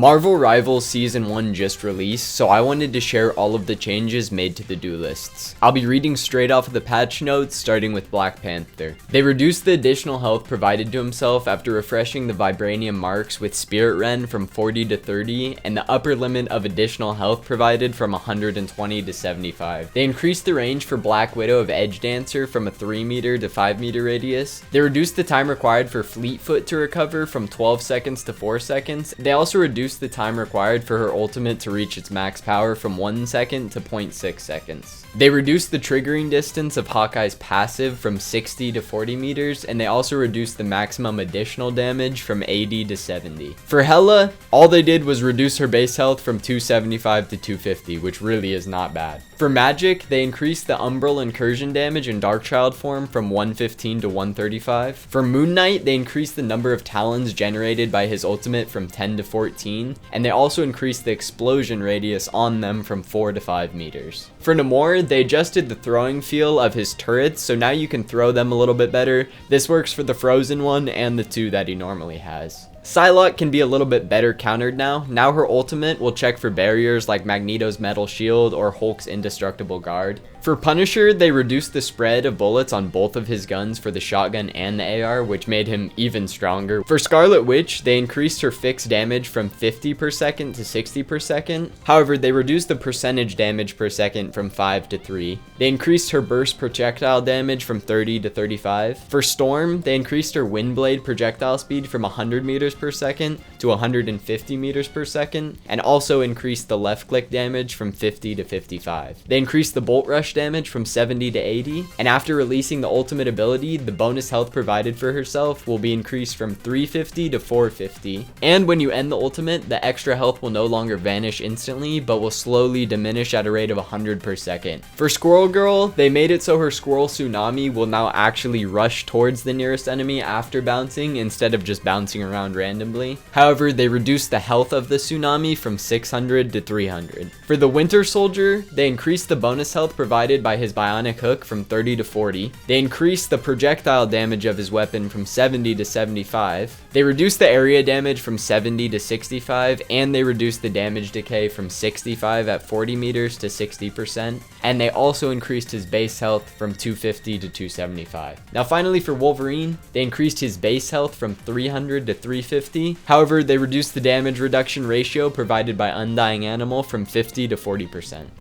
Marvel Rivals Season 1 just released, so I wanted to share all of the changes made to the duelists. I'll be reading straight off of the patch notes, starting with Black Panther. They reduced the additional health provided to himself after refreshing the Vibranium marks with Spirit Ren from 40 to 30, and the upper limit of additional health provided from 120 to 75. They increased the range for Black Widow of Edge Dancer from a 3 meter to 5 meter radius. They reduced the time required for Fleetfoot to recover from 12 seconds to 4 seconds. They also reduced the time required for her ultimate to reach its max power from 1 second to 0.6 seconds. They reduced the triggering distance of Hawkeye's passive from 60 to 40 meters, and they also reduced the maximum additional damage from 80 to 70. For Hela, all they did was reduce her base health from 275 to 250, which really is not bad. For Magic, they increased the Umbral incursion damage in Darkchild form from 115 to 135. For Moon Knight, they increased the number of talons generated by his ultimate from 10 to 14, and they also increased the explosion radius on them from 4 to 5 meters. For Namor, they adjusted the throwing feel of his turrets, so now you can throw them a little bit better. This works for the Frozen one and the two that he normally has. Psylocke can be a little bit better countered now. Now her ultimate will check for barriers like Magneto's metal shield or Hulk's indestructible guard. For Punisher, they reduced the spread of bullets on both of his guns for the shotgun and the AR, which made him even stronger. For Scarlet Witch, they increased her fixed damage from 50 per second to 60 per second. However, they reduced the percentage damage per second from 5 to 3. They increased her burst projectile damage from 30 to 35. For Storm, they increased her Windblade projectile speed from 100 meters per second to 150 meters per second, and also increased the left click damage from 50 to 55. They increased the Bolt Rush damage from 70 to 80, and after releasing the ultimate ability, the bonus health provided for herself will be increased from 350 to 450. And when you end the ultimate, the extra health will no longer vanish instantly, but will slowly diminish at a rate of 100 per second. For Squirrel Girl, they made it so her Squirrel Tsunami will now actually rush towards the nearest enemy after bouncing instead of just bouncing around randomly. However, they reduced the health of the Tsunami from 600 to 300. For the Winter Soldier, they increased the bonus health provided by his bionic hook from 30 to 40. They increased the projectile damage of his weapon from 70 to 75. They reduced the area damage from 70 to 65, and they reduced the damage decay from 65 at 40 meters to 60%. And they also increased his base health from 250 to 275. Now finally for Wolverine, they increased his base health from 300 to 350. However, they reduced the damage reduction ratio provided by Undying Animal from 50 to 40%.